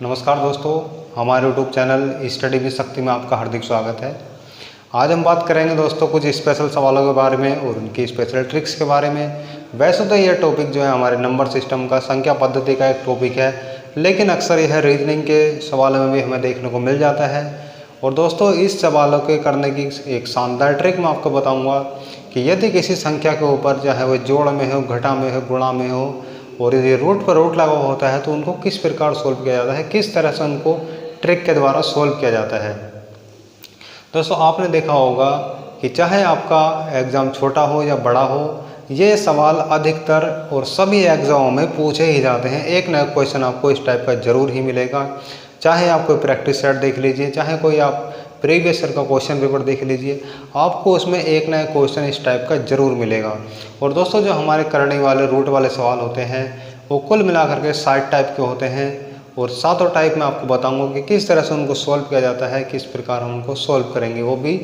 नमस्कार दोस्तों, हमारे यूट्यूब चैनल स्टडी विद शक्ति में आपका हार्दिक स्वागत है। आज हम बात करेंगे दोस्तों कुछ स्पेशल सवालों के बारे में और उनकी स्पेशल ट्रिक्स के बारे में। वैसे तो यह टॉपिक जो है हमारे नंबर सिस्टम का संख्या पद्धति का एक टॉपिक है, लेकिन अक्सर यह रीजनिंग के सवालों में भी हमें देखने को मिल जाता है। और दोस्तों इस सवालों के करने की एक शानदार ट्रिक मैं आपको बताऊँगा कि यदि किसी संख्या के ऊपर चाहे वह जोड़ में हो, घटा में हो, गुणा में हो और यदि रूट पर रूट लगा होता है तो उनको किस प्रकार सोल्व किया जाता है, किस तरह से उनको ट्रिक के द्वारा सोल्व किया जाता है। दोस्तों आपने देखा होगा कि चाहे आपका एग्ज़ाम छोटा हो या बड़ा हो, ये सवाल अधिकतर और सभी एग्ज़ामों में पूछे ही जाते हैं। एक ना एक क्वेश्चन आपको इस टाइप का ज़रूर ही मिलेगा। चाहे आप कोई प्रैक्टिस सेट देख लीजिए, चाहे कोई आप प्रीवियस ईयर का क्वेश्चन पेपर देख लीजिए, आपको उसमें एक ना एक क्वेश्चन इस टाइप का ज़रूर मिलेगा। और दोस्तों जो हमारे करने वाले रूट वाले सवाल होते हैं वो कुल मिलाकर के 60 टाइप के होते हैं और सातों टाइप में आपको बताऊंगा कि किस तरह से उनको सॉल्व किया जाता है, किस प्रकार हम उनको सॉल्व करेंगे, वो भी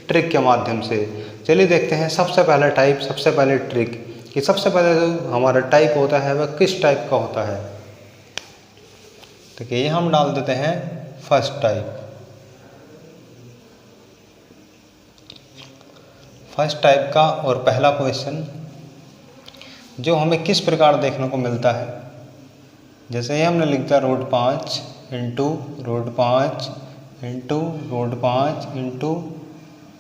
ट्रिक के माध्यम से। चलिए देखते हैं सबसे पहला टाइप, सबसे पहले ट्रिक कि सबसे पहले जो हमारा टाइप होता है वह किस टाइप का होता है। देखिए ये हम डाल देते हैं फर्स्ट टाइप। फर्स्ट टाइप का और पहला क्वेश्चन जो हमें किस प्रकार देखने को मिलता है, जैसे ये हमने लिख दिया √5 इंटू √5 इंटू √5 इंटू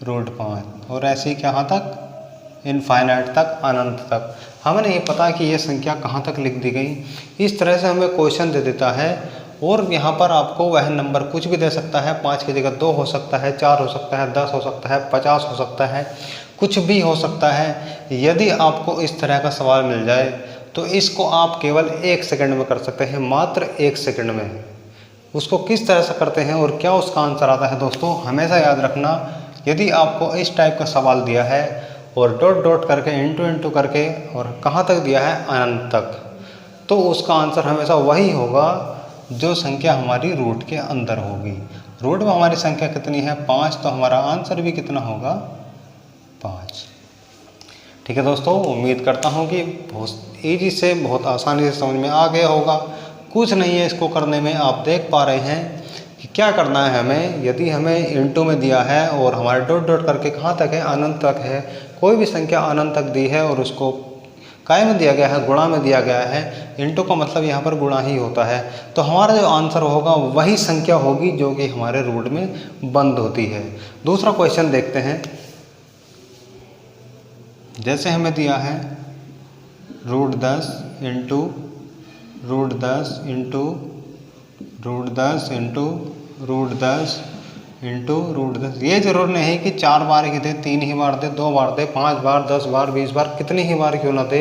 √5 और ऐसे ही कहाँ तक, इनफाइनाइट तक, अनंत तक। हमें नहीं पता कि ये संख्या कहाँ तक लिख दी गई। इस तरह से हमें क्वेश्चन दे देता है और यहाँ पर आपको वह नंबर कुछ भी दे सकता है। 5 की जगह 2 हो सकता है, 4 हो सकता है, 10 हो सकता है, 50 हो सकता है, कुछ भी हो सकता है। यदि आपको इस तरह का सवाल मिल जाए तो इसको आप केवल 1 सेकंड में कर सकते हैं, मात्र 1 सेकंड में। उसको किस तरह से करते हैं और क्या उसका आंसर आता है दोस्तों, हमेशा याद रखना। यदि आपको इस टाइप का सवाल दिया है और डॉट डॉट करके इंटू इंटू करके और कहाँ तक दिया है, अनंत तक, तो उसका आंसर हमेशा वही होगा जो संख्या हमारी रूट के अंदर होगी। रूट में हमारी संख्या कितनी है, 5, तो हमारा आंसर भी कितना होगा, 5। ठीक है दोस्तों, उम्मीद करता हूँ कि बहुत ईजी से, बहुत आसानी से समझ में आ गया होगा। कुछ नहीं है इसको करने में, आप देख पा रहे हैं कि क्या करना है हमें। यदि हमें इंटू में दिया है और हमारे डॉट डॉट करके कहाँ तक है, अनंत तक है, कोई भी संख्या अनंत तक दी है और उसको काय में दिया गया है, गुणा में दिया गया है, इंटू का मतलब यहाँ पर गुणा ही होता है, तो हमारा जो आंसर होगा वही संख्या होगी जो कि हमारे रूट में बंद होती है। दूसरा क्वेश्चन देखते हैं। जैसे हमें दिया है √10 इंटू √10 इंटू √10 इंटू √10 इंटू √10। ये जरूर नहीं है कि 4 बार ही दे, 3 ही बार दे, 2 बार दे, 5 बार, 10 बार, 20 बार, कितनी ही बार क्यों ना दे,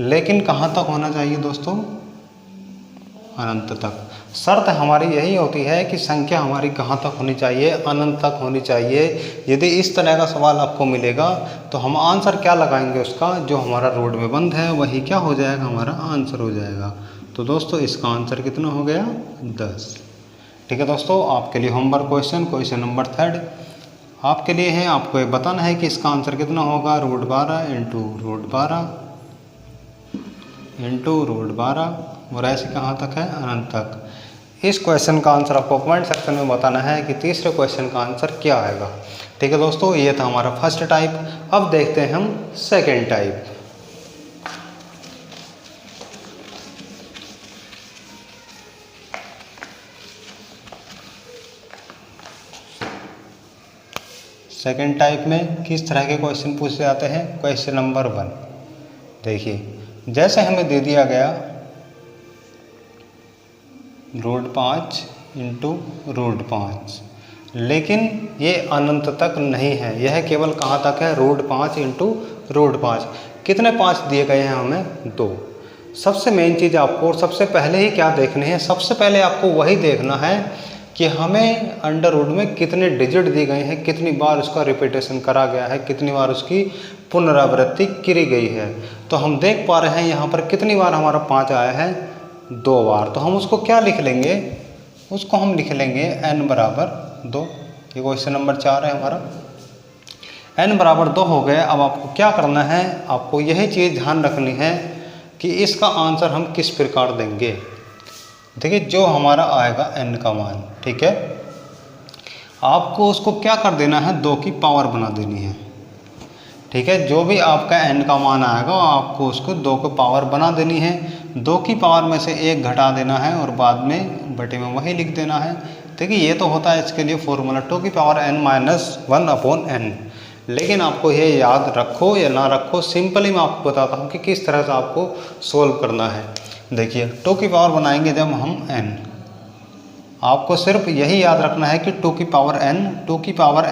लेकिन कहाँ तक होना चाहिए दोस्तों, अनंत तक। शर्त हमारी यही होती है कि संख्या हमारी कहाँ तक होनी चाहिए, अनंत तक होनी चाहिए। यदि इस तरह का सवाल आपको मिलेगा तो हम आंसर क्या लगाएंगे उसका, जो हमारा रूट में बंद है वही क्या हो जाएगा, हमारा आंसर हो जाएगा। तो दोस्तों इसका आंसर कितना हो गया, 10। ठीक है दोस्तों, आपके लिए होमवर्क क्वेश्चन नंबर 3 आपके लिए है। आपको ये बताना है कि इसका आंसर कितना होगा, √12 इंटू √12 इंटू √12 और ऐसे कहाँ तक है, अनंत तक। इस क्वेश्चन का आंसर आपको कमेंट सेक्शन में बताना है कि तीसरे क्वेश्चन का आंसर क्या आएगा। ठीक है दोस्तों, ये था हमारा फर्स्ट टाइप। अब देखते हैं हम सेकेंड टाइप। सेकेंड टाइप में किस तरह के क्वेश्चन पूछे जाते हैं। क्वेश्चन नंबर 1 देखिए, जैसे हमें दे दिया गया √5 इंटू √5, लेकिन ये अनंत तक नहीं है, यह केवल कहाँ तक है, √5 इंटू √5। कितने 5 दिए गए हैं हमें, 2। सबसे मेन चीज़ आपको और सबसे पहले ही क्या देखनी है, सबसे पहले आपको वही देखना है कि हमें अंडर रूट में कितने डिजिट दिए गए हैं, कितनी बार उसका रिपीटेशन करा गया है, कितनी बार उसकी पुनरावृत्ति करी गई है। तो हम देख पा रहे हैं यहाँ पर कितनी बार हमारा 5 आया है, 2 बार। तो हम उसको क्या लिख लेंगे, उसको हम लिख लेंगे n = 2। ये क्वेश्चन नंबर 4 है हमारा। n = 2 हो गए। अब आपको क्या करना है, आपको यही चीज़ ध्यान रखनी है कि इसका आंसर हम किस प्रकार देंगे। देखिए जो हमारा आएगा n का मान, ठीक है, आपको उसको क्या कर देना है, 2 की पावर बना देनी है, ठीक है। जो भी आपका n का मान आएगा आपको उसको 2 की पावर बना देनी है। 2 की पावर में से 1 घटा देना है और बाद में बटे में वही लिख देना है। देखिए ये तो होता है इसके लिए फॉर्मूला 2 की पावर n-1/n, लेकिन आपको ये याद रखो या ना रखो, सिंपली मैं आपको बताता हूँ कि किस तरह से आपको सोल्व करना है। देखिए 2 की पावर बनाएंगे जब हम n, आपको सिर्फ यही याद रखना है कि 2 की पावर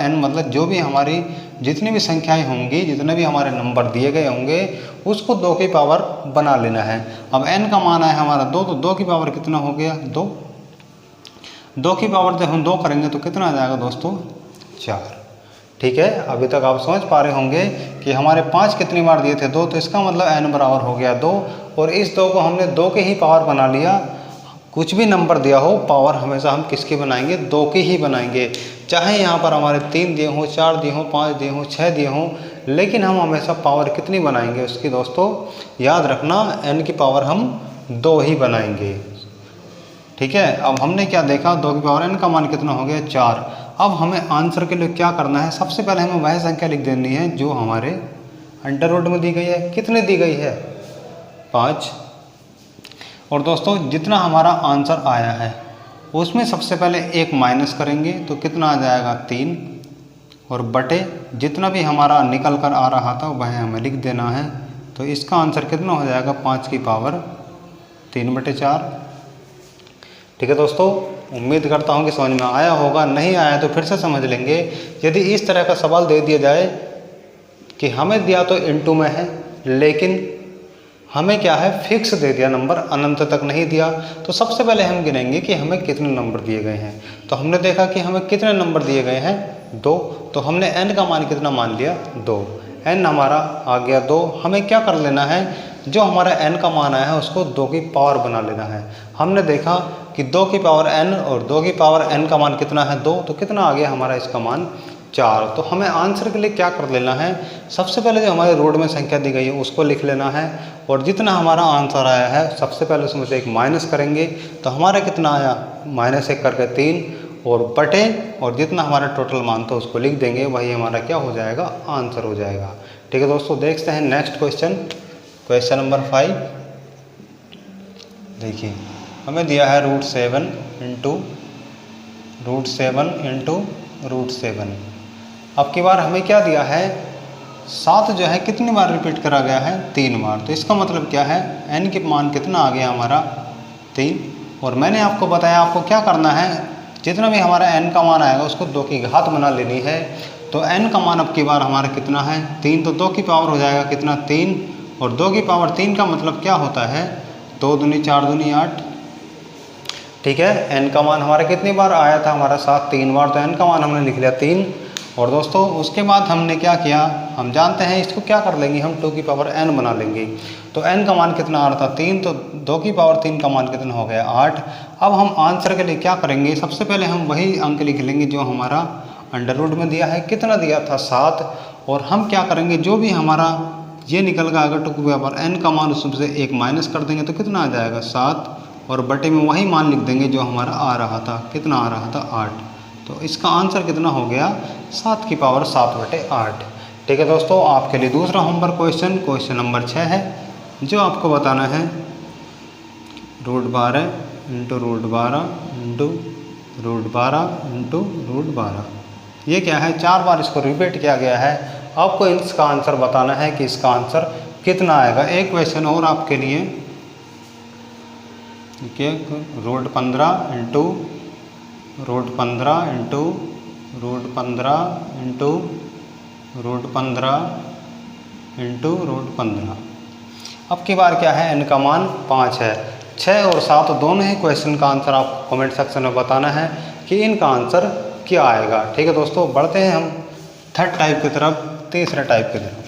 n मतलब जो भी हमारी जितनी भी संख्याएं होंगी, जितने भी हमारे नंबर दिए गए होंगे उसको 2 की पावर बना लेना है। अब n का मान है हमारा 2, तो 2 की पावर कितना हो गया, 2। 2 की पावर जब हम 2 करेंगे तो कितना आ जाएगा दोस्तों, 4, ठीक है। अभी तक आप समझ पा रहे होंगे कि हमारे 5 कितनी बार दिए थे, 2, तो इसका मतलब n बराबर हो गया 2, और इस 2 को हमने 2 के ही पावर बना लिया। कुछ भी नंबर दिया हो पावर हमेशा हम किसकी बनाएंगे, 2 की ही बनाएंगे, चाहे यहाँ पर हमारे 3 दिए हों, 4 दिए हों, 5 दिए हों, 6 दिए हों, लेकिन हम हमेशा पावर कितनी बनाएंगे उसकी दोस्तों, याद रखना n की पावर हम 2 ही बनाएंगे, ठीक है। अब हमने क्या देखा, 2 की पावर n का मान कितना हो गया, 4। अब हमें आंसर के लिए क्या करना है, सबसे पहले हमें वह संख्या लिख देनी है जो हमारे अंडर रूट में दी गई है। कितने दी गई है, 5। और दोस्तों जितना हमारा आंसर आया है उसमें सबसे पहले 1 माइनस करेंगे तो कितना आ जाएगा, 3, और बटे जितना भी हमारा निकल कर आ रहा था वह हमें लिख देना है। तो इसका आंसर कितना हो जाएगा, 5 की पावर 3/4, ठीक है दोस्तों। उम्मीद करता हूँ कि समझ में आया होगा, नहीं आया तो फिर से समझ लेंगे। यदि इस तरह का सवाल दे दिया जाए कि हमें दिया तो इनटू में है, लेकिन हमें क्या है, फिक्स दे दिया नंबर, अनंत तक नहीं दिया, तो सबसे पहले हम गिनेंगे कि हमें कितने नंबर दिए गए हैं। तो हमने देखा कि हमें कितने नंबर दिए गए हैं, 2, तो हमने n का मान कितना मान लिया, 2, n हमारा आ गया 2। हमें क्या कर लेना है, जो हमारा n का मान आया है उसको 2 की पावर बना लेना है। हमने देखा कि 2 की पावर n और 2 की पावर n का मान कितना है, 2, तो कितना आ गया हमारा इसका मान, 4। तो हमें आंसर के लिए क्या कर लेना है, सबसे पहले जो हमारे रोड में संख्या दी गई है उसको लिख लेना है, और जितना हमारा आंसर आया है सबसे पहले उसमें से 1 माइनस करेंगे तो हमारा कितना आया, -1 करके 3, और बटे, और जितना हमारा टोटल मान था उसको लिख देंगे, वही हमारा क्या हो जाएगा, आंसर हो जाएगा, ठीक है दोस्तों। देखते हैं नेक्स्ट क्वेश्चन, क्वेश्चन नंबर 5। देखिए हमें दिया है √7 इंटू √7। अब की बार हमें क्या दिया है, 7 जो है कितनी बार रिपीट करा गया है, 3 बार। तो इसका मतलब क्या है, n के मान कितना आ गया हमारा, 3। और मैंने आपको बताया आपको क्या करना है, जितना भी हमारा n का मान आएगा उसको 2 की घात बना लेनी है। तो n का मान अब की बार हमारा कितना है, 3, तो 2 की पावर हो जाएगा कितना, 3, और 2 की पावर 3 का मतलब क्या होता है, 2 दूनी 4 दूनी 8, ठीक है। n का मान हमारा कितनी बार आया था, हमारा 7, 3 बार, तो n का मान हमने लिख लिया 3। और दोस्तों उसके बाद हमने क्या किया, हम जानते हैं इसको क्या कर लेंगे हम, 2 की पावर n बना लेंगे। तो n का मान कितना आ रहा था, 3, तो 2 की पावर 3 का मान कितना हो गया, 8। अब हम आंसर के लिए क्या करेंगे, सबसे पहले हम वही अंक लिख लेंगे जो हमारा अंडर रूट में दिया है, कितना दिया था, 7। और हम क्या करेंगे, जो भी हमारा ये निकल गया अगर 2 की पावर n का मान उसमें से 1 माइनस कर देंगे तो कितना आ जाएगा, 7, और बटे में वही मान लिख देंगे जो हमारा आ रहा था, कितना आ रहा था, 8। तो इसका आंसर कितना हो गया, 7 की पावर 7/8, ठीक है दोस्तों। आपके लिए दूसरा होमवर्क क्वेश्चन, क्वेश्चन नंबर 6 है, जो आपको बताना है √12 इंटू √12 ये क्या है, 4 बार इसको रिपीट किया गया है। आपको इसका आंसर बताना है कि इसका आंसर कितना आएगा। एक क्वेश्चन और आपके लिए, ठीक है, √15 इंटू √15 अब की बार क्या है, n का मान 5 है। 6 और 7 दोनों ही क्वेश्चन का आंसर आपको कमेंट सेक्शन में बताना है कि इनका आंसर क्या आएगा, ठीक है दोस्तों। बढ़ते हैं हम थर्ड टाइप की तरफ, तीसरे टाइप की तरफ।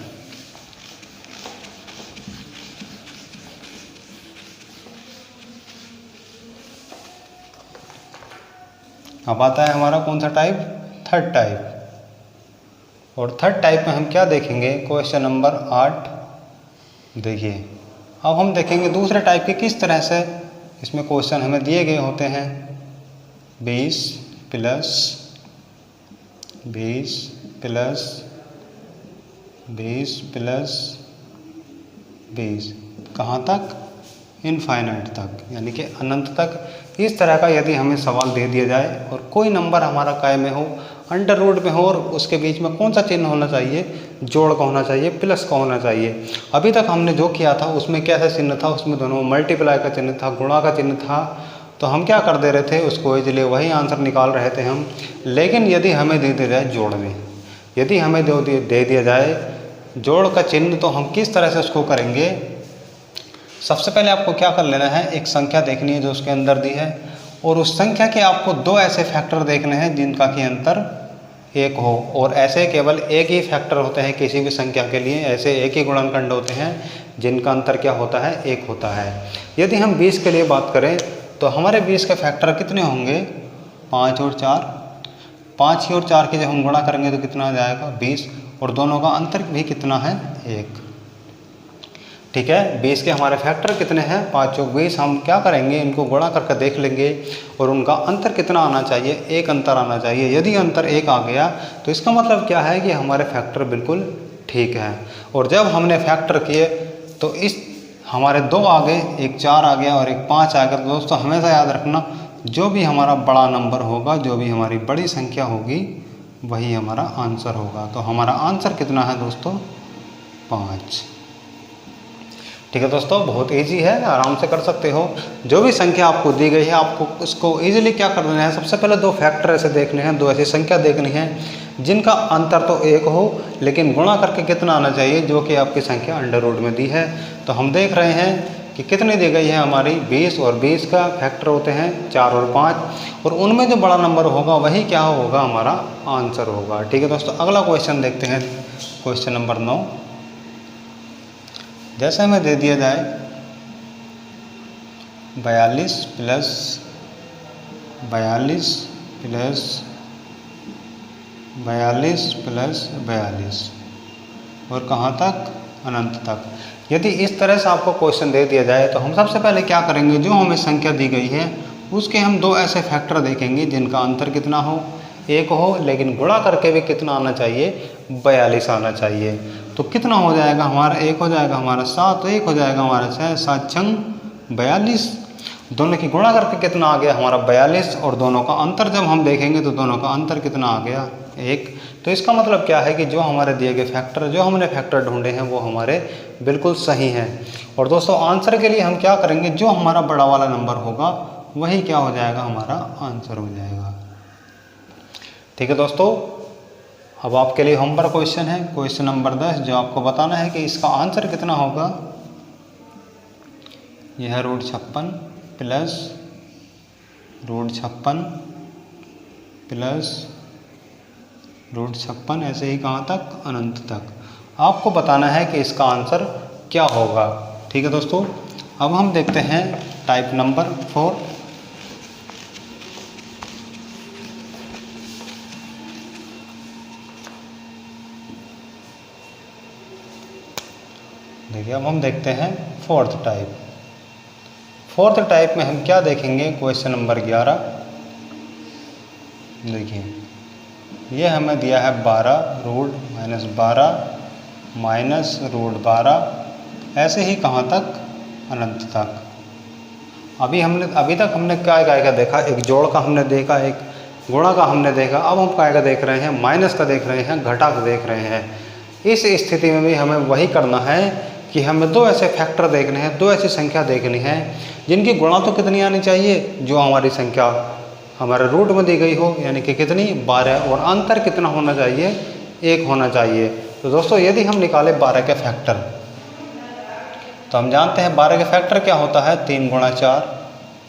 अब आता है हमारा कौन सा टाइप, थर्ड टाइप। और थर्ड टाइप में हम क्या देखेंगे, क्वेश्चन नंबर 8। देखिए अब हम देखेंगे दूसरे टाइप के किस तरह से इसमें क्वेश्चन हमें दिए गए होते हैं 20 प्लस 20 प्लस 20 प्लस 20 कहाँ तक, इनफाइनाइट तक, यानी कि अनंत तक। इस तरह का यदि हमें सवाल दे दिया जाए और कोई नंबर हमारा काय में हो, अंडर रूट में हो, और उसके बीच में कौन सा चिन्ह होना चाहिए, जोड़ का होना चाहिए, प्लस का होना चाहिए। अभी तक हमने जो किया था उसमें कैसा चिन्ह था, उसमें दोनों मल्टीप्लाई का चिन्ह था, गुणा का चिन्ह था, तो हम क्या कर दे रहे थे, उसको इजीली वही आंसर निकाल रहे थे हम। लेकिन यदि हमें दे दिया जाए जोड़ में, यदि हमें दे दिया जाए जोड़ का चिन्ह, तो हम किस तरह से उसको करेंगे। सबसे पहले आपको क्या कर लेना है, एक संख्या देखनी है जो उसके अंदर दी है, और उस संख्या के आपको दो ऐसे फैक्टर देखने हैं जिनका कि अंतर एक हो, और ऐसे केवल एक ही फैक्टर होते हैं किसी भी संख्या के लिए, ऐसे एक ही गुणनखंड होते हैं जिनका अंतर क्या होता है, एक होता है। यदि हम 20 के लिए बात करें तो हमारे 20 के फैक्टर कितने होंगे, 5 और 4। 5 और 4 के जब हम गुणा करेंगे तो कितना आ जाएगा, 20, और दोनों का अंतर भी कितना है, 1। ठीक है, 20 के हमारे फैक्टर कितने हैं, 5 और 20। हम क्या करेंगे, इनको गुणा करके देख लेंगे और उनका अंतर कितना आना चाहिए, 1 अंतर आना चाहिए। यदि अंतर 1 आ गया तो इसका मतलब क्या है कि हमारे फैक्टर बिल्कुल ठीक है। और जब हमने फैक्टर किए तो इस हमारे 2 आ गए, एक 4 आ गया और एक 5 आ गया। तो दोस्तों हमेशा याद रखना, जो भी हमारा बड़ा नंबर होगा, जो भी हमारी बड़ी संख्या होगी, वही हमारा आंसर होगा। तो हमारा आंसर कितना है दोस्तों, 5। ठीक है दोस्तों, बहुत इजी है, आराम से कर सकते हो। जो भी संख्या आपको दी गई है, आपको उसको इजीली क्या कर देना है, सबसे पहले 2 फैक्टर ऐसे देखने हैं, 2 ऐसी संख्या देखनी है जिनका अंतर तो 1 हो, लेकिन गुणा करके कितना आना चाहिए, जो कि आपकी संख्या अंडर रूट में दी है। तो हम देख रहे हैं कि कितनी दी गई है हमारी, 20, और 20 का फैक्टर होते हैं 4 और 5, और उनमें जो बड़ा नंबर होगा वही क्या होगा, हमारा आंसर होगा। ठीक है दोस्तों, अगला क्वेश्चन देखते हैं, क्वेश्चन नंबर 9। जैसे हमें दे दिया जाए 42 प्लस 42 प्लस 42 प्लस 42, और कहाँ तक, अनंत तक। यदि इस तरह से आपको क्वेश्चन दे दिया जाए तो हम सबसे पहले क्या करेंगे, जो हमें संख्या दी गई है उसके हम 2 ऐसे फैक्टर देखेंगे जिनका अंतर कितना हो, 1 हो, लेकिन गुणा करके भी कितना आना चाहिए, 42 आना चाहिए। तो कितना हो जाएगा हमारा, 1 हो जाएगा हमारा 7, 1 हो जाएगा हमारा 6, 7 छंग 42। दोनों की गुणा करके कितना आ गया हमारा, 42, और दोनों का अंतर जब हम देखेंगे तो दोनों का अंतर कितना आ गया, 1। तो इसका मतलब क्या है कि जो हमारे दिए गए फैक्टर, जो हमने फैक्टर ढूंढे हैं वो हमारे बिल्कुल सही हैं। और दोस्तों आंसर के लिए हम क्या करेंगे, जो हमारा बड़ा वाला नंबर होगा वही क्या हो जाएगा, हमारा आंसर हो जाएगा। ठीक है दोस्तों, अब आपके लिए होमवर्क क्वेश्चन है, क्वेश्चन नंबर 10, जो आपको बताना है कि इसका आंसर कितना होगा। यह है √56 प्लस √56 प्लस √56, ऐसे ही कहाँ तक, अनंत तक। आपको बताना है कि इसका आंसर क्या होगा। ठीक है दोस्तों, अब हम देखते हैं टाइप नंबर 4। देखिए, अब हम देखते हैं 4th टाइप। 4th टाइप में हम क्या देखेंगे, क्वेश्चन नंबर 11। देखिए, ये हमें दिया है 12 √-12 माइनस √12, ऐसे ही कहाँ तक, अनंत तक। अभी तक हमने क्या देखा, एक जोड़ का हमने देखा, एक गुणा का हमने देखा। अब हम क्या देख रहे हैं, माइनस का देख रहे हैं, घटा का देख रहे हैं। इस स्थिति में भी हमें वही करना है कि हमें 2 ऐसे फैक्टर देखने हैं, 2 ऐसी संख्या देखनी है जिनकी गुणा तो कितनी आनी चाहिए, जो हमारी संख्या हमारे रूट में दी गई हो, यानी कि कितनी, 12, और अंतर कितना होना चाहिए, 1 होना चाहिए। तो दोस्तों यदि हम निकाले 12 के फैक्टर, तो हम जानते हैं 12 के फैक्टर क्या होता है, 3 × 4।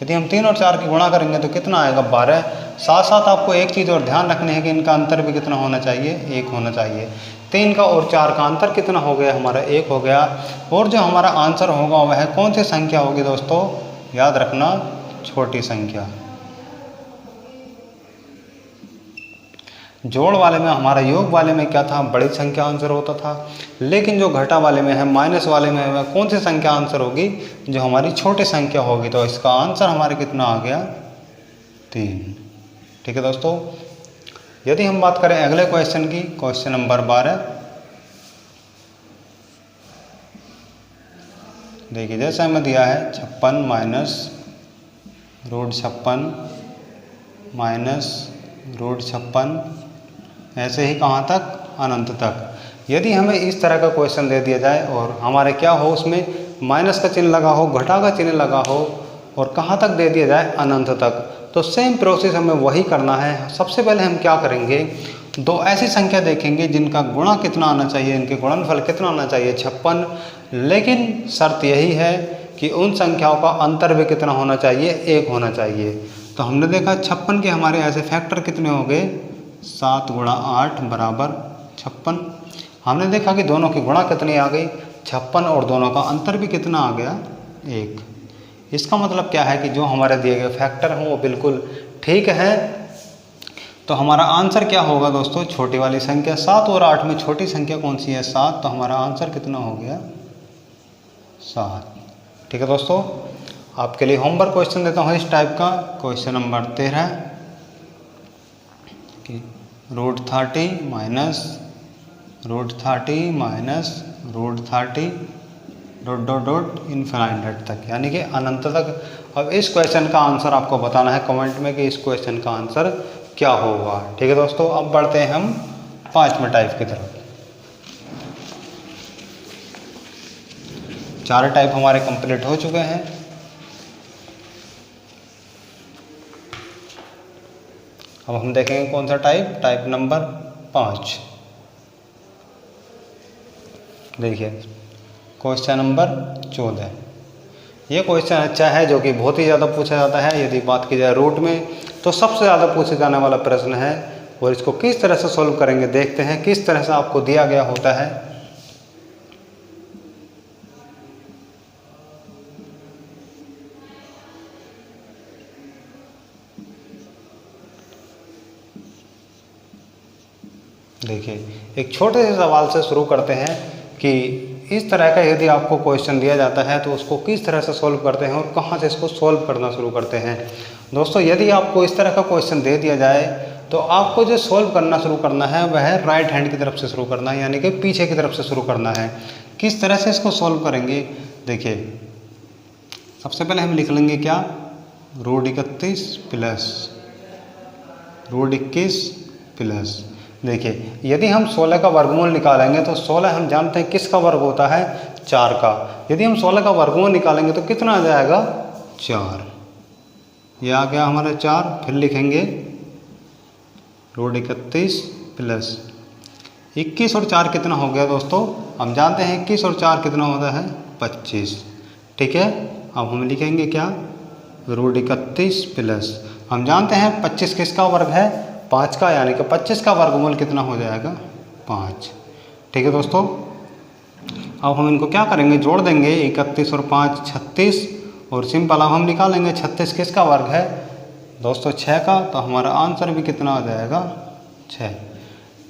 यदि हम 3 और 4 की गुणा करेंगे तो कितना आएगा, 12। साथ साथ आपको एक चीज़ और ध्यान रखनी है कि इनका अंतर भी कितना होना चाहिए, 1 होना चाहिए। 3 का और 4 का अंतर कितना हो गया, हमारा 1 हो गया। और जो हमारा आंसर होगा वह कौन सी संख्या होगी दोस्तों, याद रखना, छोटी संख्या। जोड़ वाले में हमारा योग वाले में क्या था, बड़ी संख्या आंसर होता था, लेकिन जो घटा वाले में है, माइनस वाले में है, कौन सी संख्या आंसर होगी, जो हमारी छोटी संख्या होगी। तो इसका आंसर हमारे कितना आ गया, 3। ठीक है दोस्तों। यदि हम बात करें अगले क्वेश्चन की, क्वेश्चन नंबर 12, देखिए जैसे हमें दिया है 56 माइनस रूट 56 माइनस रूट 56, ऐसे ही कहाँ तक, अनंत तक। यदि हमें इस तरह का क्वेश्चन दे दिया जाए और हमारे क्या हो, उसमें माइनस का चिन्ह लगा हो, घटा का चिन्ह लगा हो, और कहाँ तक दे दिया जाए, अनंत तक, तो सेम प्रोसेस हमें वही करना है। सबसे पहले हम क्या करेंगे, दो ऐसी संख्या देखेंगे जिनका गुणा कितना आना चाहिए, इनके गुणनफल कितना आना चाहिए, 56, लेकिन शर्त यही है कि उन संख्याओं का अंतर भी कितना होना चाहिए, 1 होना चाहिए। तो हमने देखा 56 के हमारे ऐसे फैक्टर कितने हो गए, 7 गुणा 8 बराबर 56। हमने देखा कि दोनों की गुणा कितनी आ गई, 56, और दोनों का अंतर भी कितना आ गया, 1। इसका मतलब क्या है कि जो हमारे दिए गए फैक्टर हैं वो बिल्कुल ठीक है। तो हमारा आंसर क्या होगा दोस्तों, छोटी वाली संख्या। 7 और 8 में छोटी संख्या कौन सी है, 7, तो हमारा आंसर कितना हो गया, 7। ठीक है दोस्तों। आपके लिए होमवर्क क्वेश्चन देता हूँ इस टाइप का, क्वेश्चन नंबर 13 कि root 30 minus root 30 minus root 30 dot dot dot infinite तक, यानी कि अनंत तक। अब इस क्वेश्चन का आंसर आपको बताना है कमेंट में कि इस क्वेश्चन का आंसर क्या होगा। ठीक है दोस्तों। अब बढ़ते हैं हम 5वें टाइप की तरफ। 4 टाइप हमारे कंप्लीट हो चुके हैं। अब हम देखेंगे कौन सा टाइप, टाइप नंबर 5। देखिए क्वेश्चन नंबर 14। ये क्वेश्चन अच्छा है, जो कि बहुत ही ज़्यादा पूछा जाता है। यदि बात की जाए रूट में, तो सबसे ज़्यादा पूछे जाने वाला प्रश्न है, और इसको किस तरह से सॉल्व करेंगे देखते हैं, किस तरह से आपको दिया गया होता है। देखिए एक छोटे से सवाल से शुरू करते हैं कि इस तरह का यदि आपको क्वेश्चन दिया जाता है तो उसको किस तरह से सॉल्व करते हैं और कहाँ से इसको सॉल्व करना शुरू करते हैं। दोस्तों यदि आपको इस तरह का क्वेश्चन दे दिया जाए तो आपको जो सॉल्व करना शुरू करना है वह है राइट हैंड की तरफ से शुरू करना है, यानी कि पीछे की तरफ से शुरू करना है। किस तरह से इसको सॉल्व करेंगे, देखिए सबसे पहले हम लिख लेंगे क्या, रूट 31 प्लस रूट 21 प्लस। देखिए यदि हम 16 का वर्गमूल निकालेंगे तो 16 हम जानते हैं किसका वर्ग होता है, 4 का। यदि हम 16 का वर्गमूल निकालेंगे तो कितना आ जाएगा, 4। ये आ गया हमारा 4। फिर लिखेंगे रूट 31 प्लस 21 और 4 कितना हो गया दोस्तों, हम जानते हैं 21 और 4 कितना होता है, 25। ठीक है। अब हम लिखेंगे क्या, रूट 31 प्लस, हम जानते हैं 25 किसका वर्ग है, 5 का, यानी कि 25 का वर्गमूल कितना हो जाएगा, 5। ठीक है दोस्तों। अब हम इनको क्या करेंगे, जोड़ देंगे, 31 और 5 36, और सिंपल अब हम निकालेंगे 36 किसका वर्ग है दोस्तों, 6 का। तो हमारा आंसर भी कितना आ जाएगा, 6।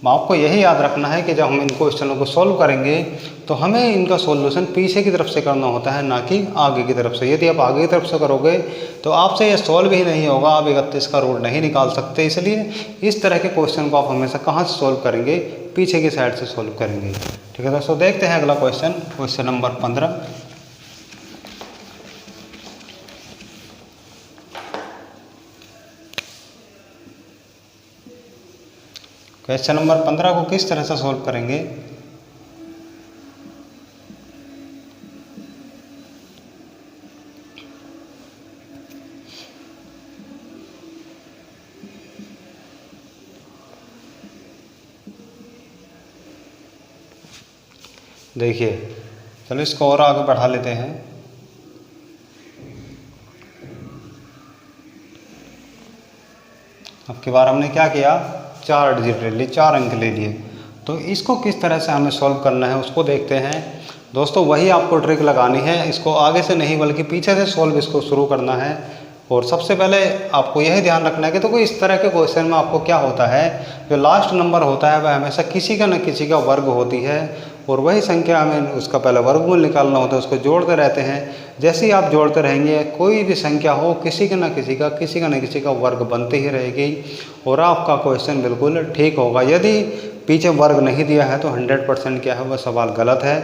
आपको यही याद रखना है कि जब हम इन क्वेश्चनों को सॉल्व करेंगे तो हमें इनका सॉल्यूशन पीछे की तरफ से करना होता है, ना कि आगे की तरफ से। यदि आप आगे की तरफ से करोगे तो आपसे ये सॉल्व ही नहीं होगा, आप 31 का रूट नहीं निकाल सकते। इसलिए इस तरह के क्वेश्चन को आप हमेशा कहाँ से सॉल्व करेंगे, पीछे की साइड से सॉल्व करेंगे। ठीक है दोस्तों। देखते हैं अगला question, question number 15। Question number 15 को किस तरह से सॉल्व करेंगे, देखिए चलो इसको और आगे बढ़ा लेते हैं। अब की बार हमने क्या किया, 4 डिजिट ले लिए, 4 अंक ले लिए। तो इसको किस तरह से हमें सॉल्व करना है उसको देखते हैं दोस्तों। वही आपको ट्रिक लगानी है, इसको आगे से नहीं बल्कि पीछे से सॉल्व इसको शुरू करना है। और सबसे पहले आपको यही ध्यान रखना है कि तो कोई इस तरह के क्वेश्चन में आपको क्या होता है, जो लास्ट नंबर होता है वह हमेशा किसी का न किसी का वर्ग होती है और वही संख्या हमें उसका पहले वर्गमूल निकालना होता है, उसको जोड़ते रहते हैं। जैसे ही आप जोड़ते रहेंगे कोई भी संख्या हो किसी का न किसी का वर्ग बनते ही रहेगी और आपका क्वेश्चन बिल्कुल ठीक होगा। यदि पीछे वर्ग नहीं दिया है तो 100% क्या है वह सवाल गलत है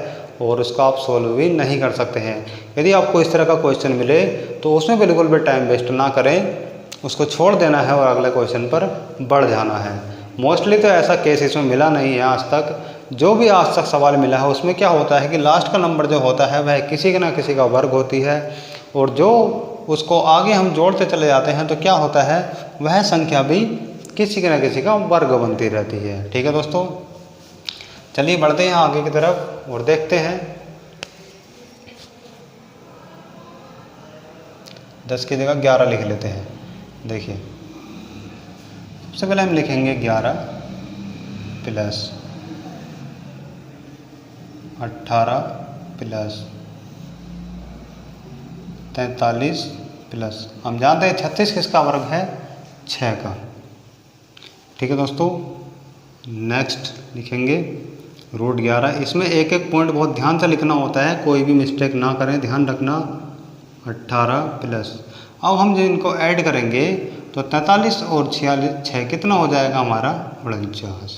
और उसको आप सोल्व भी नहीं कर सकते हैं। यदि आपको इस तरह का क्वेश्चन मिले तो उसमें बिल्कुल भी टाइम वेस्ट ना करें, उसको छोड़ देना है और अगले क्वेश्चन पर बढ़ जाना है। मोस्टली तो ऐसा केस इसमें मिला नहीं है आज तक। जो भी आज तक सवाल मिला है उसमें क्या होता है कि लास्ट का नंबर जो होता है वह किसी का ना किसी का वर्ग होती है और जो उसको आगे हम जोड़ते चले जाते हैं तो क्या होता है वह संख्या भी किसी का ना किसी का वर्ग बनती रहती है। ठीक है दोस्तों, चलिए बढ़ते हैं आगे की तरफ और देखते हैं 10 की जगह 11 लिख लेते हैं। देखिए सबसे पहले हम लिखेंगे 11 प्लस 18 प्लस 43 प्लस हम जानते हैं 36 किसका वर्ग है, 6 का। ठीक है दोस्तों, नेक्स्ट लिखेंगे रूट 11। इसमें एक एक पॉइंट बहुत ध्यान से लिखना होता है, कोई भी मिस्टेक ना करें, ध्यान रखना। 18 प्लस अब हम जो इनको ऐड करेंगे तो 43 और 6 कितना हो जाएगा हमारा 49।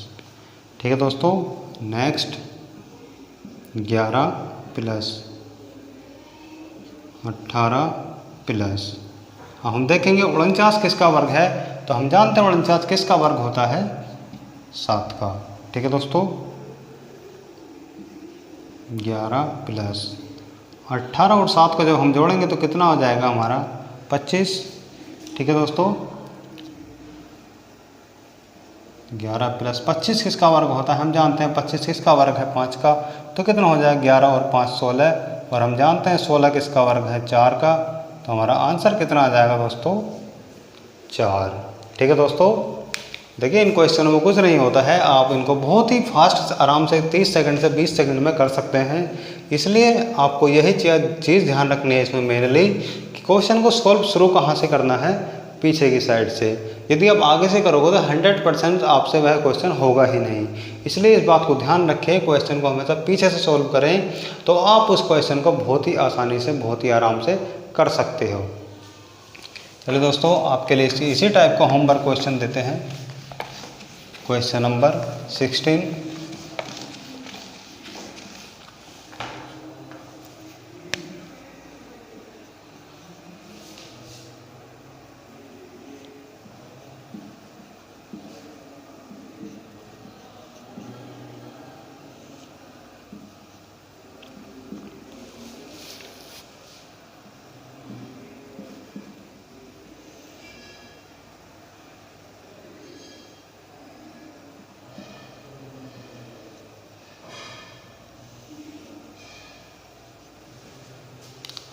ठीक है दोस्तों, नेक्स्ट 11 प्लस 18 प्लस अब हम देखेंगे 49 किसका वर्ग है, तो हम जानते हैं 49 किसका वर्ग होता है, 7 का। ठीक है दोस्तों, 11 प्लस 18 और 7 को जब हम जोड़ेंगे तो कितना हो जाएगा हमारा 25। ठीक है दोस्तों, 11 प्लस 25 किसका वर्ग होता है, हम जानते हैं 25 किसका वर्ग है, 5 का। तो कितना हो जाएगा 11 और 5 16 और हम जानते हैं 16 किसका वर्ग है, 4 का। तो हमारा आंसर कितना आ जाएगा दोस्तों, 4। ठीक है दोस्तों, देखिए इन क्वेश्चनों में कुछ नहीं होता है, आप इनको बहुत ही फास्ट आराम से 30 सेकंड से 20 सेकंड में कर सकते हैं। इसलिए आपको यही चीज़ ध्यान रखनी है इसमें मेनली कि क्वेश्चन को सॉल्व शुरू कहाँ से करना है, पीछे की साइड से। यदि आप आगे से करोगे तो 100% आपसे वह क्वेश्चन होगा ही नहीं। इसलिए इस बात को ध्यान रखें, क्वेश्चन को हमेशा पीछे से सॉल्व करें तो आप उस क्वेश्चन को बहुत ही आसानी से बहुत ही आराम से कर सकते हो। चलिए दोस्तों, आपके लिए इसी टाइप का होमवर्क क्वेश्चन देते हैं। Question number 16।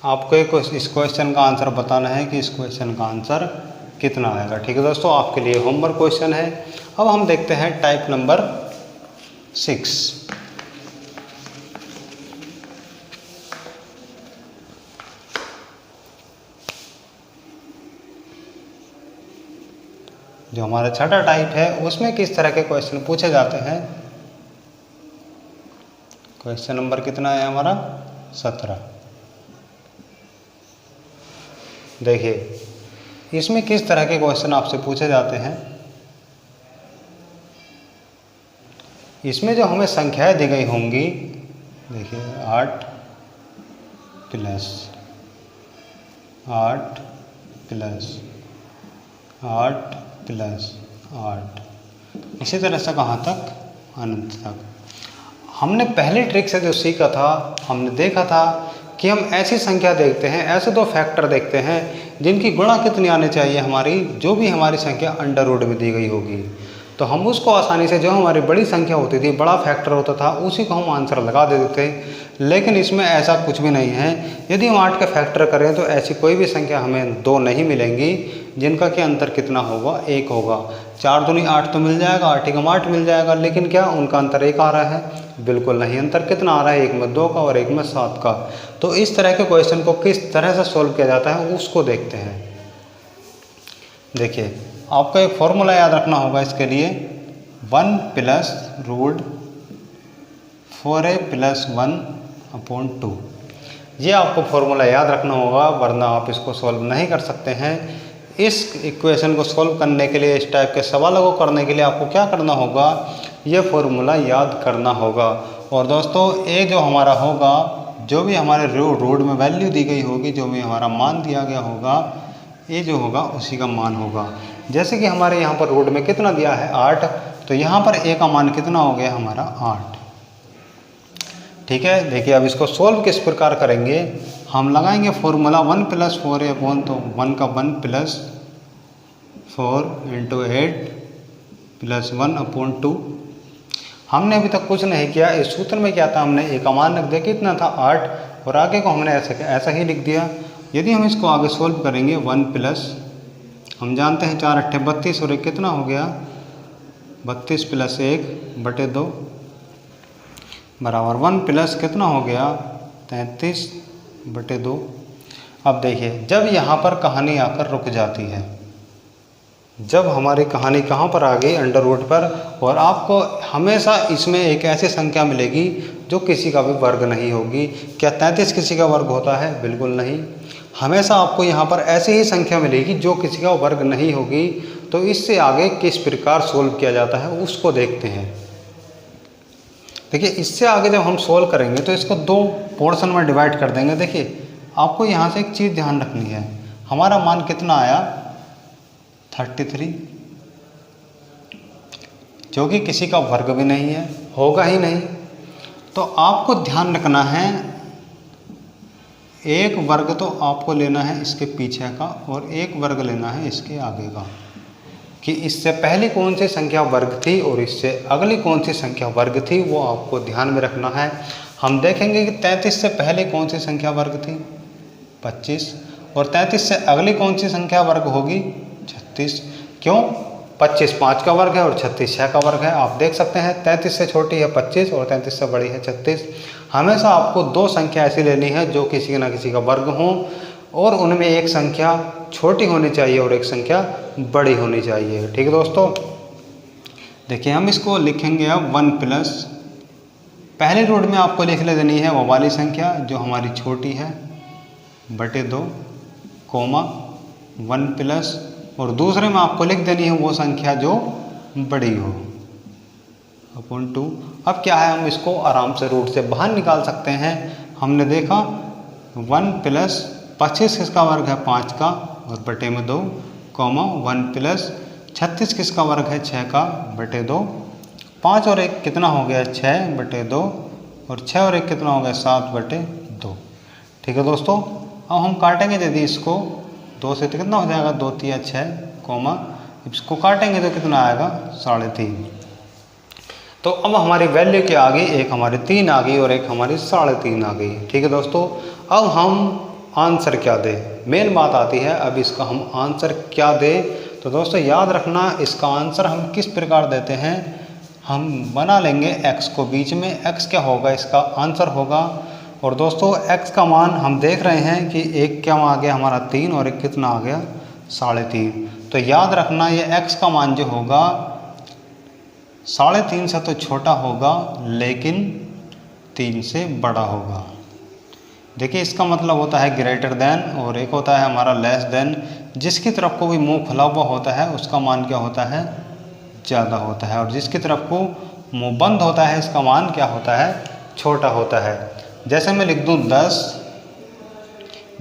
आपको इस क्वेश्चन का आंसर बताना है कि इस क्वेश्चन का आंसर कितना आएगा। ठीक है दोस्तों, आपके लिए होमवर्क क्वेश्चन है। अब हम देखते हैं टाइप नंबर 6। जो हमारा छठा टाइप है उसमें किस तरह के क्वेश्चन पूछे जाते हैं। क्वेश्चन नंबर कितना है हमारा, 17। देखिए इसमें किस तरह के क्वेश्चन आपसे पूछे जाते हैं। इसमें जो हमें संख्याएं दी गई होंगी, देखिए 8 प्लस 8 प्लस 8 प्लस 8, इसी तरह से कहाँ तक, अनंत तक। हमने पहले ट्रिक से जो सीखा था, हमने देखा था कि हम ऐसी संख्या देखते हैं, ऐसे दो फैक्टर देखते हैं जिनकी गुणा कितनी आनी चाहिए हमारी, जो भी हमारी संख्या अंडर रूट में दी गई होगी, तो हम उसको आसानी से, जो हमारी बड़ी संख्या होती थी, बड़ा फैक्टर होता था, उसी को हम आंसर लगा देते थे। लेकिन इसमें ऐसा कुछ भी नहीं है। यदि हम 8 का फैक्टर करें तो ऐसी कोई भी संख्या हमें 2 नहीं मिलेंगी जिनका कि अंतर कितना होगा, 1 होगा। 4 दूनी 8 तो मिल जाएगा, 8 एकम 8 मिल जाएगा, लेकिन क्या उनका अंतर 1 आ रहा है, बिल्कुल नहीं। अंतर कितना आ रहा है, एक में 2 का और एक में 7 का। तो इस तरह के क्वेश्चन को किस तरह से सोल्व किया जाता है उसको देखते हैं। देखिए आपको एक फॉर्मूला याद रखना होगा इसके लिए, 1 प्लस रूट 4a प्लस 1/2। ये आपको फॉर्मूला याद रखना होगा, वरना आप इसको सॉल्व नहीं कर सकते हैं। इस इक्वेशन को सॉल्व करने के लिए, इस टाइप के सवालों को करने के लिए आपको क्या करना होगा, ये फॉर्मूला याद करना होगा। और दोस्तों ये जो हमारा होगा, जो भी हमारे रोड में वैल्यू दी गई होगी, जो भी हमारा मान दिया गया होगा, ये जो होगा उसी का मान होगा। जैसे कि हमारे यहाँ पर रोड में कितना दिया है 8, तो यहाँ पर ए का मान कितना हो गया हमारा 8। ठीक है, देखिए अब इसको सोल्व किस प्रकार करेंगे, हम लगाएंगे फॉर्मूला 1 प्लस 4a, तो 1 का 1 प्लस 4 × 8 प्लस 1/2। हमने अभी तक कुछ नहीं किया, इस सूत्र में क्या था, हमने ए का मान रख दिया, कितना था 8, और आगे को हमने ऐसा ही लिख दिया। यदि हम इसको आगे सोल्व करेंगे, 1 प्लस, हम जानते हैं 4 × 8 = 32, और एक कितना हो गया 32 प्लस 1/2 बराबर 1 प्लस कितना हो गया 33/2। अब देखिए जब यहाँ पर कहानी आकर रुक जाती है, जब हमारी कहानी कहाँ पर आ गई, अंडर रूट पर, और आपको हमेशा इसमें एक ऐसी संख्या मिलेगी जो किसी का भी वर्ग नहीं होगी। क्या 33 किसी का वर्ग होता है? बिल्कुल नहीं। हमेशा आपको यहाँ पर ऐसी ही संख्या मिलेगी जो किसी का वर्ग नहीं होगी। तो इससे आगे किस प्रकार सोल्व किया जाता है उसको देखते हैं। देखिए इससे आगे जब हम सोल्व करेंगे तो इसको 2 पोर्शन में डिवाइड कर देंगे। देखिए आपको यहाँ से एक चीज़ ध्यान रखनी है, हमारा मान कितना आया 33, जो कि किसी का वर्ग भी नहीं है, होगा ही नहीं। तो आपको ध्यान रखना है, एक वर्ग तो आपको लेना है इसके पीछे का, और एक वर्ग लेना है इसके आगे का, कि इससे पहले कौन सी संख्या वर्ग थी और इससे अगली कौन सी संख्या वर्ग थी, वो आपको ध्यान में रखना है। हम देखेंगे कि 33 से पहले कौन सी संख्या वर्ग थी 25, और 33 से अगली कौन सी संख्या वर्ग होगी 36। क्यों? 25 5 का वर्ग है और 36 6 का वर्ग है। आप देख सकते हैं 33 से छोटी है 25 और 33 से बड़ी है 36। हमेशा आपको 2 संख्या ऐसी लेनी है जो किसी न किसी का वर्ग हो, और उनमें एक संख्या छोटी होनी चाहिए और एक संख्या बड़ी होनी चाहिए। ठीक है दोस्तों, देखिए हम इसको लिखेंगे अब 1 प्लस, पहले रूट में आपको लिख ले देनी है वो वाली संख्या जो हमारी छोटी है /2 कोमा 1 प्लस, और दूसरे में आपको लिख देनी है वो संख्या जो बड़ी हो /2। अब क्या है, हम इसको आराम से रूट से बाहर निकाल सकते हैं। हमने देखा 1 प्लस 25 किसका वर्ग है 5 का और बटे में 2 कोमा 1 प्लस 36 किसका वर्ग है 6 का /2। 5 और 1 कितना हो गया 6/2, और 6 और 1 कितना हो गया 7/2। ठीक है दोस्तों, अब हम काटेंगे यदि इसको 2 से, तो कितना हो जाएगा 2 3 6 कोमा, इसको काटेंगे तो कितना आएगा 3.5। तो अब हमारी वैल्यू क्या आ गई, एक हमारी 3 आ गई और एक हमारी 3.5 आ गई। ठीक है दोस्तों, अब हम आंसर क्या दें, मेन बात आती है अब इसका हम आंसर क्या दें। तो दोस्तों याद रखना, इसका आंसर हम किस प्रकार देते हैं, हम बना लेंगे x को बीच में, x क्या होगा इसका आंसर होगा। और दोस्तों x का मान हम देख रहे हैं कि एक क्या आ गया हमारा 3 और एक कितना आ गया 3.5। तो याद रखना ये x का मान जो होगा 3.5 से तो छोटा होगा लेकिन 3 से बड़ा होगा। देखिए इसका मतलब होता है ग्रेटर देन, और एक होता है हमारा लेस देन। जिसकी तरफ को भी मुंह खुला हुआ होता है उसका मान क्या होता है ज़्यादा होता है, और जिसकी तरफ को मुंह बंद होता है इसका मान क्या होता है छोटा होता है। जैसे मैं लिख दूं 10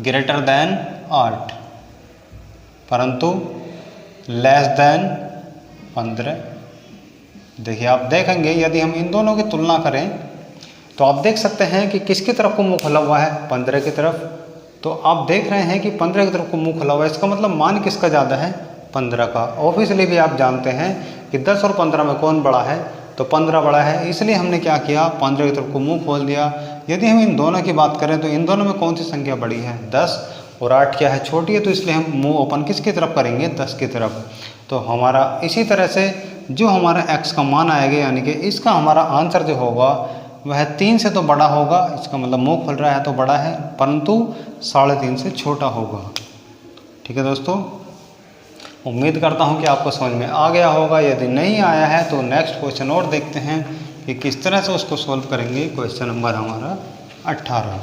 ग्रेटर देन 8 परंतु लेस देन 15। देखिए आप देखेंगे यदि हम इन दोनों की तुलना करें तो आप देख सकते हैं कि किसकी तरफ को मुंह खुला हुआ है 15 की तरफ। तो आप देख रहे हैं कि 15 की तरफ को मुंह खुला हुआ है, इसका मतलब मान किसका ज़्यादा है 15 का। ऑब्वियसली भी आप जानते हैं कि 10 और 15 में कौन बड़ा है, तो 15 बड़ा है, इसलिए हमने क्या किया 15 की तरफ को मुंह खोल दिया। यदि हम इन दोनों की बात करें तो इन दोनों में कौन सी संख्या बड़ी है 10, और 8 क्या है छोटी है, तो इसलिए हम मुंह ओपन किसकी तरफ करेंगे 10 की तरफ। तो हमारा इसी तरह से जो हमारा x का मान आएगा, यानी कि इसका हमारा आंसर जो होगा वह 3 से तो बड़ा होगा, इसका मतलब मुंह खुल रहा है तो बड़ा है, परंतु 3.5 से छोटा होगा। ठीक है दोस्तों, उम्मीद करता हूँ कि आपको समझ में आ गया होगा। यदि नहीं आया है तो नेक्स्ट क्वेश्चन और देखते हैं कि किस तरह से उसको सॉल्व करेंगे। क्वेश्चन नंबर हमारा 18।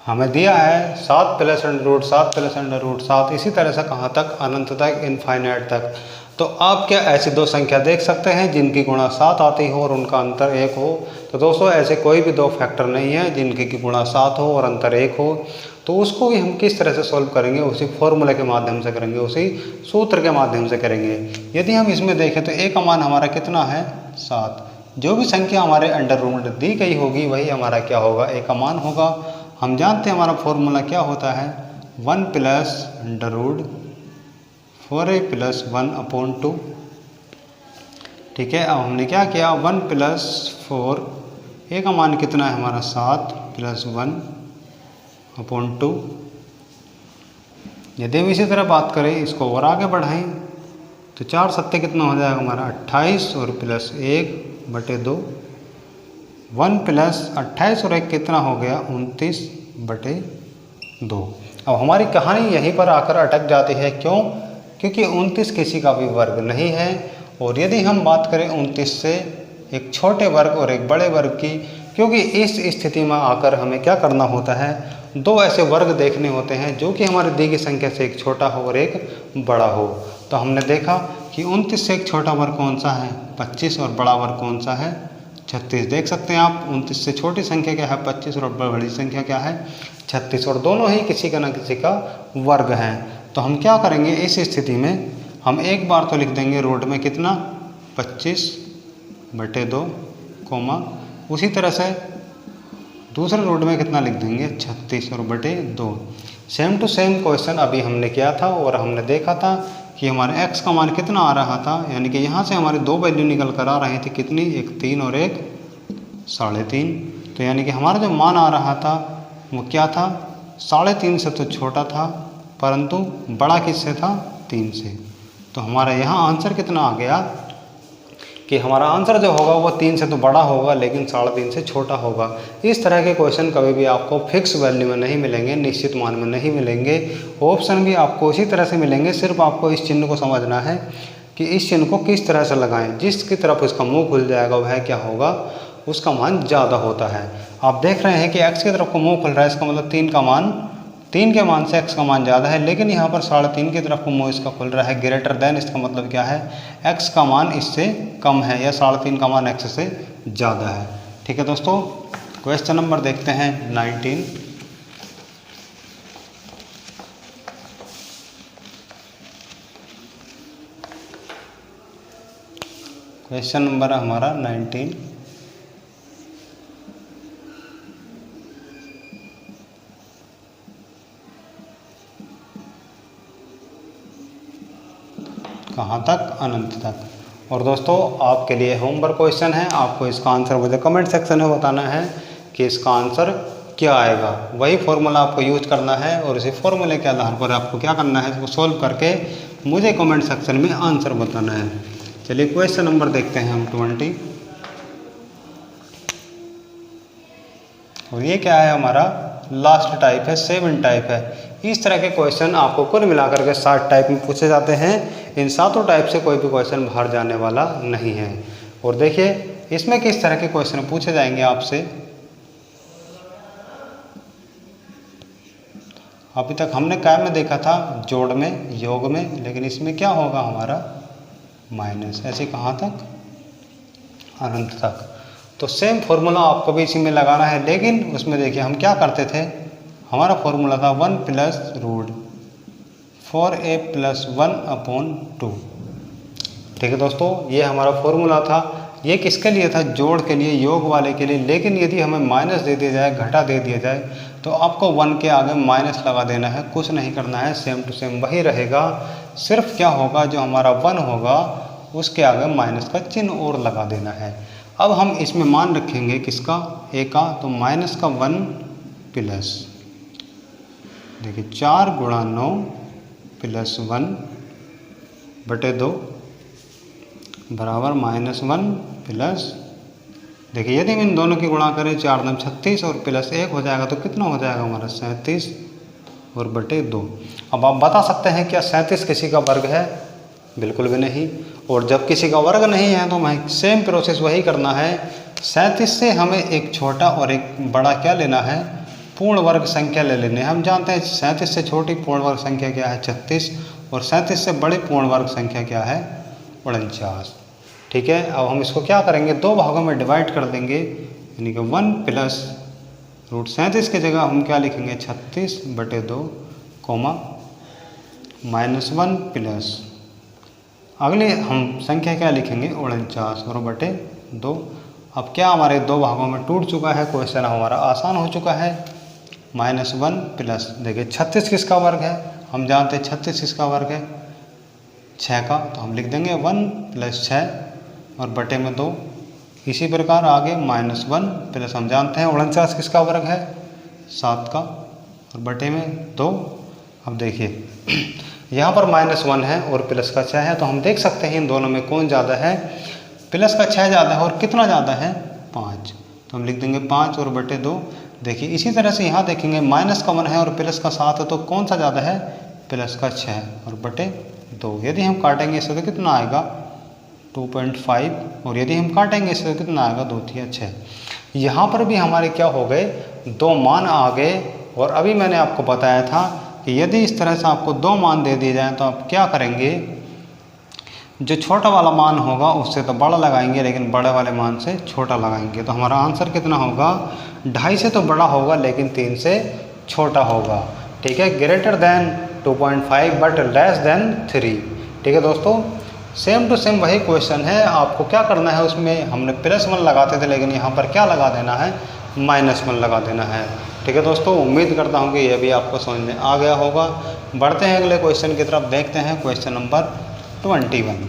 हमें दिया है 7 plus under root 7 plus under root 7, इसी तरह से कहाँ तक, अनंत तक, इनफाइनाइट तक। तो आप क्या ऐसी दो संख्या देख सकते हैं जिनकी गुणा 7 आती हो और उनका अंतर 1 हो? तो दोस्तों ऐसे कोई भी दो फैक्टर नहीं है जिनकी की गुणा 7 हो और अंतर 1 हो। तो उसको भी हम किस तरह से सॉल्व करेंगे? उसी फॉर्मूले के माध्यम से करेंगे, उसी सूत्र के माध्यम से करेंगे। यदि हम इसमें देखें तो ए का मान हमारा कितना है? 7। जो भी संख्या हमारे अंडर रूट दी गई होगी वही हमारा क्या होगा? ए का मान होगा। हम जानते हैं हमारा फॉर्मूला क्या होता है, 1 plus under root 4a plus 1/2। ठीक है, अब हमने क्या किया, 1 प्लस 4, a का मान कितना है हमारा 7 प्लस 1/2। यदि हम इसी तरह बात करें, इसको और आगे बढ़ाएं तो 4 सत्ते कितना हो जाएगा हमारा 28 और प्लस 1/2। 1 प्लस 28 और 1 कितना हो गया 29/2। अब हमारी कहानी यहीं पर आकर अटक जाती है। क्यों? क्योंकि 29 किसी का भी वर्ग नहीं है। और यदि हम बात करें 29 से एक छोटे वर्ग और एक बड़े वर्ग की, क्योंकि इस स्थिति में आकर हमें क्या करना होता है, दो ऐसे वर्ग देखने होते हैं जो कि हमारी दी गई संख्या से एक छोटा हो और एक बड़ा हो। तो हमने देखा कि 29 से एक छोटा वर्ग कौन सा है 25 और बड़ा वर्ग कौन सा है 36। देख सकते हैं आप 29 से छोटी संख्या क्या है 25 और बड़ी संख्या क्या है 36, और दोनों ही किसी का ना किसी का वर्ग हैं। तो हम क्या करेंगे इस स्थिति में, हम एक बार तो लिख देंगे रूट में कितना 25/2 कोमा, उसी तरह से दूसरे रूट में कितना लिख देंगे 36 और बटे 2। सेम टू सेम क्वेश्चन अभी हमने किया था और हमने देखा था कि हमारे x का मान कितना आ रहा था, यानी कि यहाँ से हमारे दो वैल्यू निकल कर आ रही थी कितनी, एक 3 और एक 3.5। तो यानी कि हमारा जो मान आ रहा था वो क्या था 3.5 से तो छोटा था, परंतु बड़ा किससे था 3 से। तो हमारा यहाँ आंसर कितना आ गया कि हमारा आंसर जो होगा वो 3 से तो बड़ा होगा लेकिन 3.5 से छोटा होगा। इस तरह के क्वेश्चन कभी भी आपको फिक्स वैल्यू में नहीं मिलेंगे, निश्चित मान में नहीं मिलेंगे। ऑप्शन भी आपको इसी तरह से मिलेंगे। सिर्फ आपको इस चिन्ह को समझना है कि इस चिन्ह को किस तरह से लगाएं। जिसकी तरफ उसका मुंह खुल जाएगा वह क्या होगा, उसका मान ज़्यादा होता है। आप देख रहे हैं कि x की तरफ को मुँह खुल रहा है, इसका मतलब 3 के मान से x का मान ज़्यादा है, लेकिन यहाँ पर 3.5 की तरफ को मुँह इसका खुल रहा है ग्रेटर देन। इसका मतलब क्या है, x का मान इससे कम है या 3.5 का मान x से ज़्यादा है। ठीक है दोस्तों, क्वेश्चन नंबर देखते हैं 19। क्वेश्चन नंबर हमारा 19। कहाँ तक, अनंत तक। और दोस्तों आपके लिए होमवर्क क्वेश्चन है, आपको इसका आंसर मुझे कमेंट सेक्शन में बताना है कि इसका आंसर क्या आएगा। वही फॉर्मूला आपको यूज करना है और इसी फॉर्मूले के आधार पर आपको क्या करना है, इसको सोल्व करके मुझे कमेंट सेक्शन में आंसर बताना है। चलिए क्वेश्चन नंबर देखते हैं हम 20। और ये क्या है हमारा लास्ट टाइप है, 7 टाइप है। इस तरह के क्वेश्चन आपको कुल मिलाकर के 7 टाइप में पूछे जाते हैं। इन 7 टाइप से कोई भी क्वेश्चन बाहर जाने वाला नहीं है। और देखिए इसमें किस तरह के क्वेश्चन पूछे जाएंगे आपसे। अभी तक हमने क्या में देखा था, जोड़ में, योग में, लेकिन इसमें क्या होगा हमारा माइनस। ऐसे कहाँ तक, अनंत तक। तो सेम फॉर्मूला आपको भी इसी में लगाना है, लेकिन उसमें देखिए हम क्या करते थे, हमारा फॉर्मूला था 1 प्लस रूट 4a प्लस 1/2। ठीक है दोस्तों, ये हमारा फॉर्मूला था। ये किसके लिए था, जोड़ के लिए, योग वाले के लिए। लेकिन यदि हमें माइनस दे दिया जाए, घटा दे दिया जाए, तो आपको 1 के आगे माइनस लगा देना है, कुछ नहीं करना है, सेम टू सेम वही रहेगा। सिर्फ क्या होगा, जो हमारा 1 होगा उसके आगे माइनस का चिन्ह और लगा देना है। अब हम इसमें मान रखेंगे किसका, a का, तो माइनस का 1 प्लस, देखिए 4 गुणा 9 प्लस 1 बटे 2 बराबर -1 प्लस, देखिए यदि हम इन दोनों की गुणा करें 4 9 36 और प्लस 1 हो जाएगा तो कितना हो जाएगा हमारा 37 और बटे 2। अब आप बता सकते हैं क्या 37 किसी का वर्ग है, बिल्कुल भी नहीं। और जब किसी का वर्ग नहीं है तो हमें सेम प्रोसेस वही करना है। 37 से हमें एक छोटा और एक बड़ा क्या लेना है, पूर्ण वर्ग संख्या ले लेने। हम जानते हैं 37 से छोटी पूर्ण वर्ग संख्या क्या है, 36, और 37 से बड़ी पूर्ण वर्ग संख्या क्या है, 49। ठीक है, अब हम इसको क्या करेंगे, 2 भागों में डिवाइड कर देंगे, यानी कि 1 प्लस रूट 37 की जगह हम क्या लिखेंगे 36 बटे 2 कोमा -1 प्लस, अगले हम संख्या क्या लिखेंगे 49 और बटे 2। अब क्या हमारे 2 भागों में टूट चुका है, क्वेश्चन हमारा आसान हो चुका है। -1 प्लस, देखिए 36 किसका वर्ग है, हम जानते हैं 36 किसका वर्ग है 6 का, तो हम लिख देंगे 1 प्लस 6 और बटे में 2। इसी प्रकार आगे -1 प्लस, हम जानते हैं 49 किसका वर्ग है 7 का और बटे में 2। अब देखिए यहाँ पर -1 है और प्लस का 6 है, तो हम देख सकते हैं इन दोनों में कौन ज़्यादा है, प्लस का 6 ज़्यादा है। और कितना ज़्यादा है 5, तो हम लिख देंगे 5 और बटे 2। देखिए इसी तरह से यहाँ देखेंगे माइनस का 1 है और प्लस का 7 है, तो कौन सा ज़्यादा है, प्लस का 6 और बटे 2। यदि हम काटेंगे इससे तो कितना आएगा 2.5, और यदि हम काटेंगे इससे तो कितना आएगा 2 3 6। यहाँ पर भी हमारे क्या हो गए, 2 मान आ गए। और अभी मैंने आपको बताया था कि यदि इस तरह से आपको 2 मान दे दिए जाएँ तो आप क्या करेंगे, जो छोटा वाला मान होगा उससे तो बड़ा लगाएंगे, लेकिन बड़े वाले मान से छोटा लगाएंगे। तो हमारा आंसर कितना होगा, 2.5 से तो बड़ा होगा लेकिन 3 से छोटा होगा। ठीक है, greater than 2.5 but less than 3। ठीक है दोस्तों, सेम टू सेम वही क्वेश्चन है। आपको क्या करना है, उसमें हमने +1 लगाते थे लेकिन यहाँ पर क्या लगा देना है, -1 लगा देना है। ठीक है दोस्तों, उम्मीद करता हूँ कि यह भी आपको समझ में आ गया होगा। बढ़ते हैं अगले क्वेश्चन की तरफ, देखते हैं क्वेश्चन नंबर 21।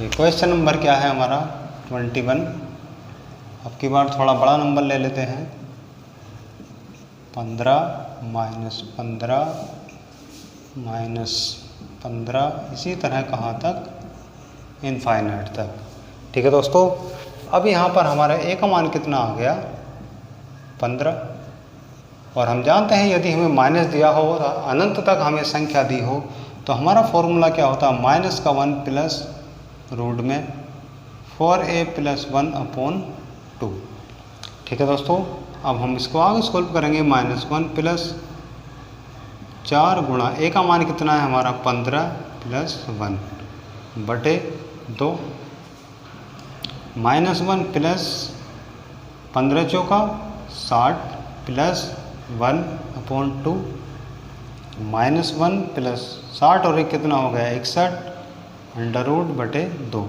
ये क्वेश्चन नंबर क्या है हमारा 21। अब की बार थोड़ा बड़ा नंबर ले लेते हैं, 15 -15 -15, इसी तरह कहाँ तक, इनफाइनाइट तक। ठीक है दोस्तों, अब यहाँ पर हमारा a का मान कितना आ गया 15, और हम जानते हैं यदि हमें माइनस दिया हो, अनंत तक हमें संख्या दी हो, तो हमारा फॉर्मूला क्या होता है, -1 प्लस रूट में 4a + 1/2। ठीक है दोस्तों, अब हम इसको आगे सॉल्व करेंगे, -1 प्लस 4 गुणा a का मान कितना है हमारा 15 + 1 बटे 2, -1 प्लस 15 चौका 60 प्लस 1/2, -1 प्लस 60 और 1 कितना हो गया 61 बटे 2।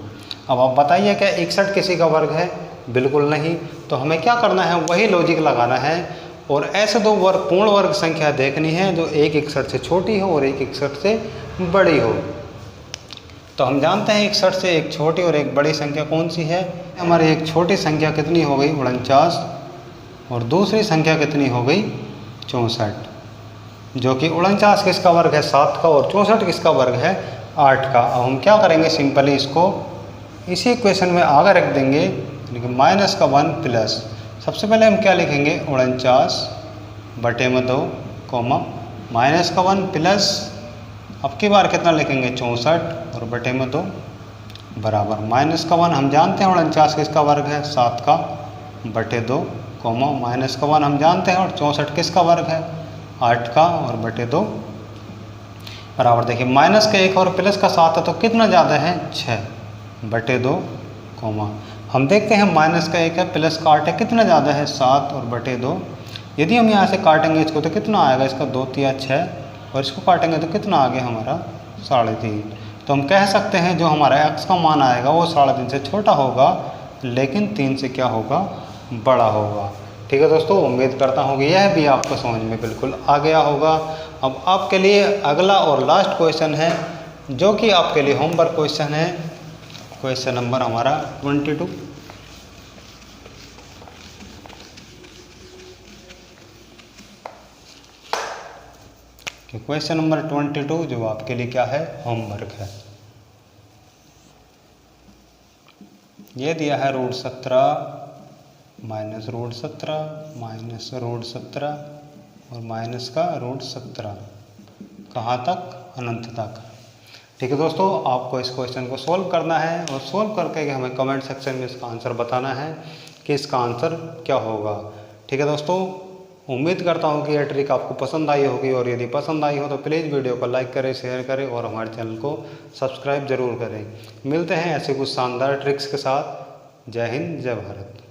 अब आप बताइए क्या 61 किसी का वर्ग है, बिल्कुल नहीं। तो हमें क्या करना है, वही लॉजिक लगाना है और ऐसे 2 वर्ग पूर्ण वर्ग संख्या देखनी है जो एक 61 से छोटी हो और एक 61 से बड़ी हो। तो हम जानते हैं 61 से एक छोटी और एक बड़ी संख्या कौन सी है, हमारी एक छोटी संख्या कितनी हो गई 49 और दूसरी संख्या कितनी हो गई 64, जो कि 49 किसका वर्ग है 7 का और 64 किसका वर्ग है 8 का। अब हम क्या करेंगे, सिंपली इसको इसी इक्वेशन में आगे रख देंगे, यानी कि -1 प्लस, सबसे पहले हम क्या लिखेंगे 49 बटे में 2 कोमा -1 प्लस, अब की बार कितना लिखेंगे 64 और बटे में 2 बराबर -1, हम जानते हैं 49 किसका वर्ग है 7 का बटे 2 कोमा -1 हम जानते हैं और 64 किसका वर्ग है 8 का और बटे 2 बराबर। देखिए माइनस का 1 और प्लस का 7 है तो कितना ज़्यादा है 6 बटे 2 कोमा, हम देखते हैं -1 है प्लस का 8 है, कितना ज़्यादा है 7 और बटे 2 यदि हम यहाँ से काटेंगे इसको तो कितना आएगा, इसका 2 तिया 6 और इसको काटेंगे तो कितना आ गया हमारा 3.5। तो हम कह सकते हैं जो हमारा x का मान आएगा वो 3.5 से छोटा होगा, लेकिन 3 से क्या होगा, बड़ा होगा। ठीक है दोस्तों, उम्मीद करता हूँ कि यह भी आपको समझ में बिल्कुल आ गया होगा। अब आपके लिए अगला और लास्ट क्वेश्चन है, जो कि आपके लिए होमवर्क क्वेश्चन है। क्वेश्चन नंबर हमारा 22। क्वेश्चन नंबर 22 जो आपके लिए क्या है, होमवर्क है। ये दिया है √17 माइनस √17 माइनस √17 और माइनस का √17, कहाँ तक, अनंत तक। ठीक है दोस्तों, आपको इस क्वेश्चन को सॉल्व करना है और सॉल्व करके हमें कमेंट सेक्शन में इसका आंसर बताना है कि इसका आंसर क्या होगा। ठीक है दोस्तों, उम्मीद करता हूँ कि यह ट्रिक आपको पसंद आई होगी, और यदि पसंद आई हो तो प्लीज़ वीडियो को लाइक करें, शेयर करें और हमारे चैनल को सब्सक्राइब जरूर करें। मिलते हैं ऐसे कुछ शानदार ट्रिक्स के साथ। जय हिंद, जय भारत।